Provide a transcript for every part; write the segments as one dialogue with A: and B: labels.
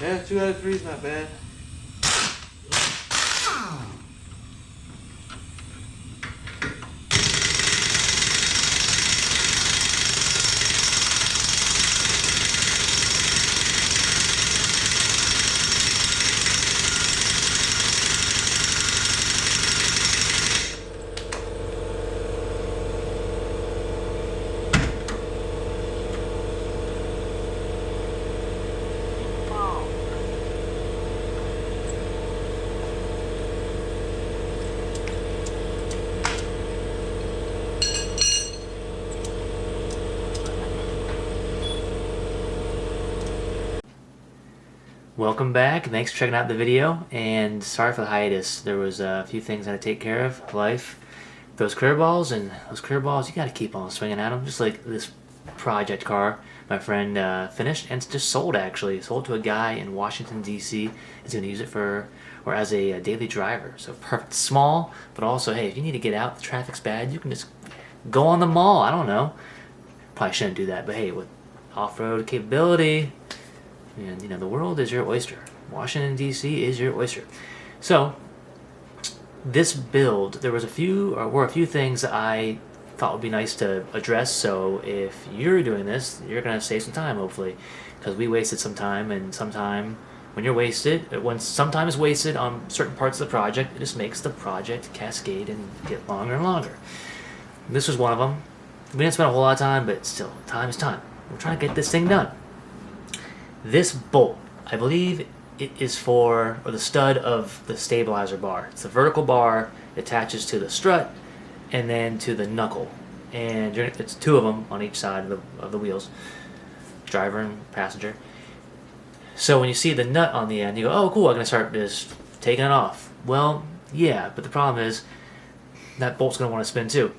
A: Yeah, 2 out of 3 is not bad.
B: Welcome back. Thanks for checking out the video, and sorry for the hiatus. There was a few things I had to take care of. Life, those clear balls, and those clear balls, you got to keep on swinging at them. Just like this project car my friend finished and just sold, actually. Sold to a guy in Washington, D.C. He's going to use it for, or as a daily driver. So perfect. Small, but also, hey, if you need to get out, the traffic's bad, you can just go on the mall. I don't know. Probably shouldn't do that, but hey, with off-road capability, and you know, the world is your oyster. Washington, D.C. is your oyster. So this build, there was a few things that I thought would be nice to address. So if you're doing this, you're gonna save some time, hopefully, because we wasted some time, and when sometimes wasted on certain parts of the project, it just makes the project cascade and get longer and longer. This was one of them. We didn't spend a whole lot of time, but still, time is time. We're trying to get this thing done. This bolt, I believe it is for the stud of the stabilizer bar. It's the vertical bar. It attaches to the strut and then to the knuckle. And it's two of them on each side of the wheels, driver and passenger. So when you see the nut on the end, you go, oh cool, I'm going to start just taking it off. Well, yeah, but the problem is that bolt's going to want to spin too.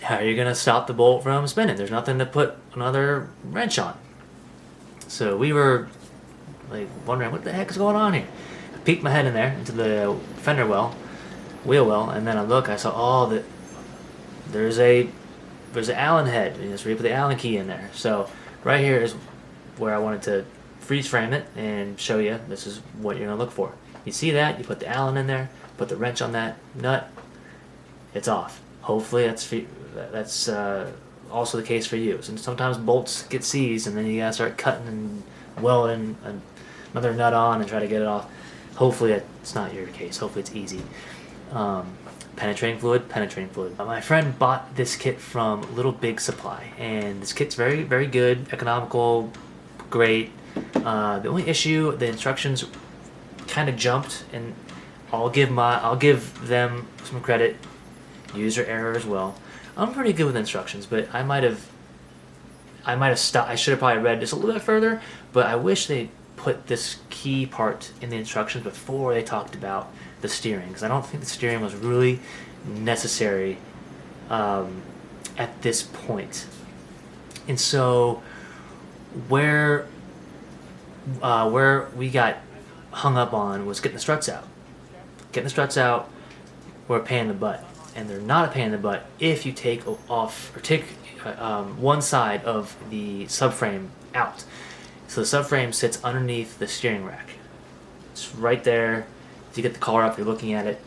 B: How are you going to stop the bolt from spinning? There's nothing to put another wrench on. So we were like wondering what the heck is going on here. I peeked my head in there into the fender wheel well, and then I look. I saw, oh, that there's an Allen head. You just put the Allen key in there. So right here is where I wanted to freeze frame it and show you this is what you're gonna look for. You see that? You put the Allen in there, put the wrench on that nut. It's off. Hopefully that's also the case for you. So sometimes bolts get seized, and then you gotta start cutting and welding another nut on and try to get it off. Hopefully that's not your case. Hopefully it's easy. Penetrating fluid. My friend bought this kit from Little Big Supply, and this kit's very, very good, economical, great. The only issue, the instructions kind of jumped, and I'll give them some credit. User error as well. I'm pretty good with instructions, but I might have stopped. I should have probably read this a little bit further, but I wish they put this key part in the instructions before they talked about the steering, because I don't think the steering was really necessary at this point. And so where we got hung up on was getting the struts out. Getting the struts out were a pain in the butt. And they're not a pain in the butt if you take one side of the subframe out. So the subframe sits underneath the steering rack. It's right there. If you get the car up, you're looking at it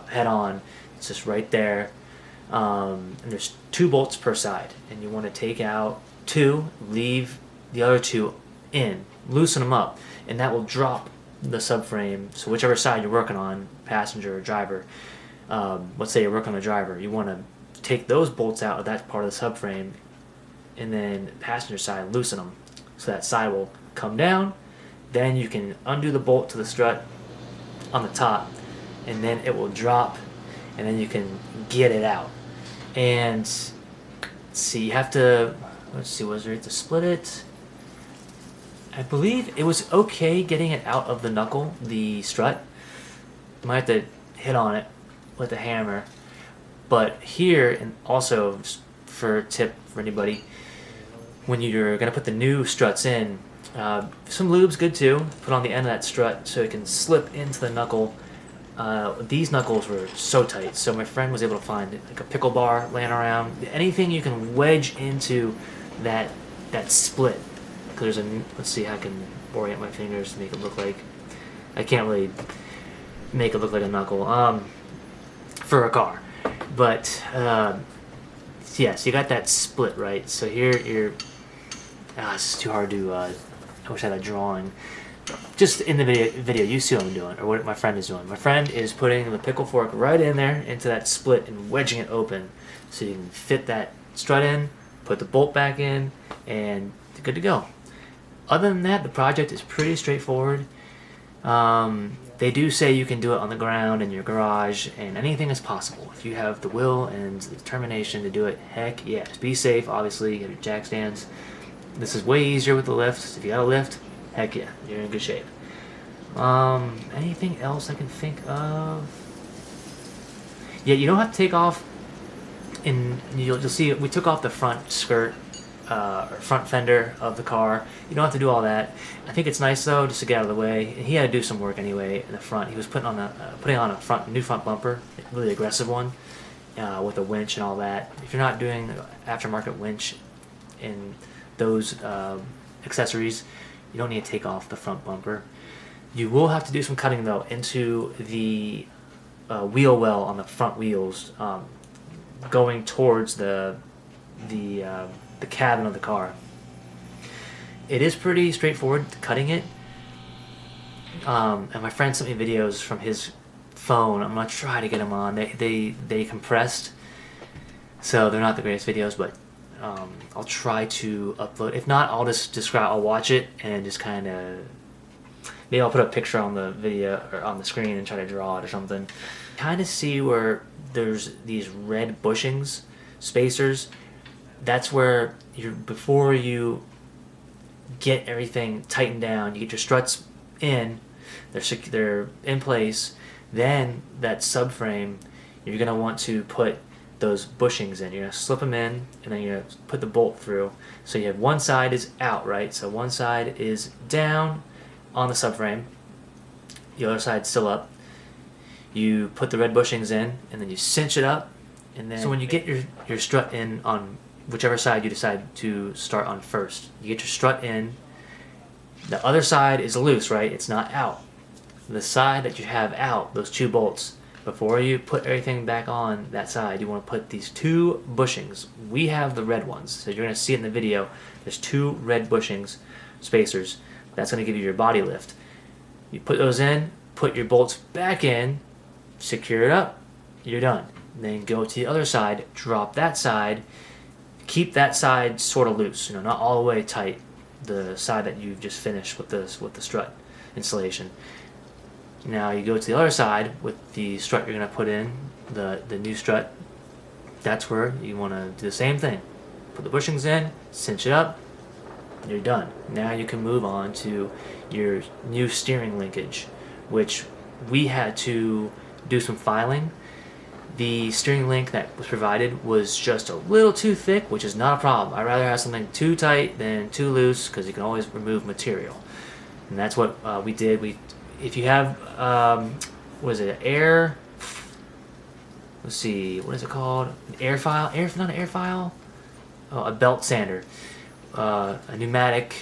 B: head on. It's just right there. And there's 2 bolts per side. And you want to take out 2, leave the other 2 in, loosen them up, and that will drop the subframe. So whichever side you're working on, passenger or driver, let's say you're working on the driver, you want to take those bolts out of that part of the subframe, and then passenger side, loosen them so that side will come down. Then you can undo the bolt to the strut on the top, and then it will drop, and then you can get it out. And let's see, you have to, was there to split it? I believe it was okay getting it out of the knuckle, the strut. You might have to hit on it with a hammer. But here, and also for a tip for anybody, when you're going to put the new struts in, some lube's good too. Put on the end of that strut so it can slip into the knuckle. These knuckles were so tight, so my friend was able to find like a pickle bar laying around. Anything you can wedge into that split. Cause let's see how I can orient my fingers to make it look like, I can't really make it look like a knuckle for a car. But yeah, so you got that split, right? So here you're, it's too hard to, I wish I had a drawing. Just in the video, you see what I'm doing, or what my friend is doing. My friend is putting the pickle fork right in there into that split and wedging it open so you can fit that strut in, put the bolt back in, and you're good to go. Other than that, the project is pretty straightforward. They do say you can do it on the ground in your garage, and anything is possible. If you have the will and the determination to do it, heck yeah. Be safe, obviously, you have your jack stands. This is way easier with the lift. If you got a lift, heck yeah, you're in good shape. Anything else I can think of? Yeah, you don't have to take off, and you'll see we took off the front skirt, or front fender of the car. You don't have to do all that. I think it's nice though, just to get out of the way. And he had to do some work anyway in the front. He was putting on a new front bumper, a really aggressive one, with a winch and all that. If you're not doing aftermarket winch and those accessories, you don't need to take off the front bumper. You will have to do some cutting though into the wheel well on the front wheels, going towards the cabin of the car. It is pretty straightforward cutting it. And my friend sent me videos from his phone. I'm gonna try to get them on. They compressed, so they're not the greatest videos, but I'll try to upload. If not, I'll just describe. I'll watch it and just kind of, maybe I'll put a picture on the video or on the screen and try to draw it or something. Kind of see where there's these red bushings, spacers. That's where before you get everything tightened down, you get your struts in. They're in place. Then that subframe, you're gonna want to put those bushings in. You're gonna slip them in, and then you're gonna put the bolt through. So you have one side is out, right? So one side is down on the subframe, the other side's still up. You put the red bushings in, and then you cinch it up, and then so when you get your strut in on whichever side you decide to start on first, you get your strut in. The other side is loose, right? It's not out. The side that you have out, those two bolts, before you put everything back on that side, you want to put these two bushings. We have the red ones, so you're going to see it in the video. There's two red bushings, spacers. That's going to give you your body lift. You put those in, put your bolts back in, secure it up, you're done. Then go to the other side, drop that side, keep that side sort of loose, not all the way tight, the side that you've just finished with the strut installation. Now you go to the other side with the strut you're going to put in, the new strut. That's where you want to do the same thing. Put the bushings in, cinch it up, you're done. Now you can move on to your new steering linkage, which we had to do some filing. The steering link that was provided was just a little too thick, which is not a problem. I'd rather have something too tight than too loose, because you can always remove material. And that's what we did. If you have, what is it, let's see, what is it called? An air file? Not an air file? Oh, a belt sander. A pneumatic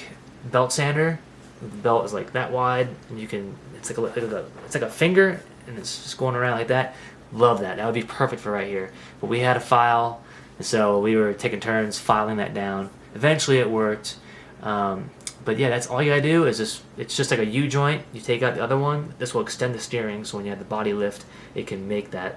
B: belt sander. The belt is like that wide, and you can, it's like a finger, and it's just going around like that. Love that. That would be perfect for right here. But we had a file, and so we were taking turns filing that down. Eventually it worked. But yeah, that's all you gotta do is it's just like a U-joint. You take out the other one. This will extend the steering, so when you have the body lift, it can make that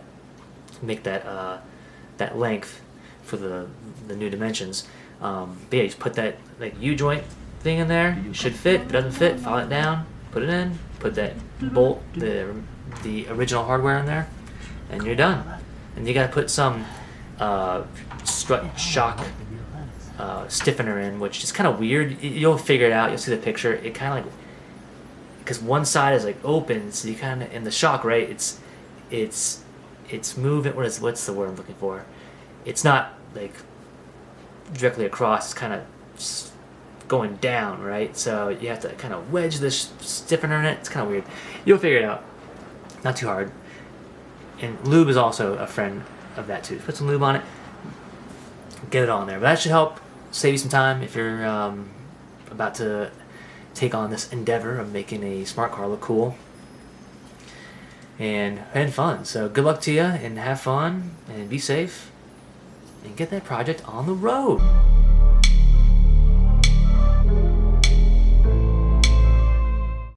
B: length for the new dimensions. But yeah, you just put that like U-joint thing in there. It should fit. If it doesn't fit, file it down, put it in, put that bolt, the original hardware in there, and you're done. And you gotta put some strut shock stiffener in, which is kind of weird. You'll figure it out. You'll see the picture. It kind of like, because one side is like open, so you kind of, in the shock, right? It's moving. What's the word I'm looking for? It's not like directly across. It's kind of going down, right? So you have to kind of wedge this stiffener in it. It's kind of weird. You'll figure it out. Not too hard. And lube is also a friend of that too. Put some lube on it. Get it on there. But that should help save you some time if you're about to take on this endeavor of making a smart car look cool and fun. So good luck to you, and have fun, and be safe, and get that project on the road.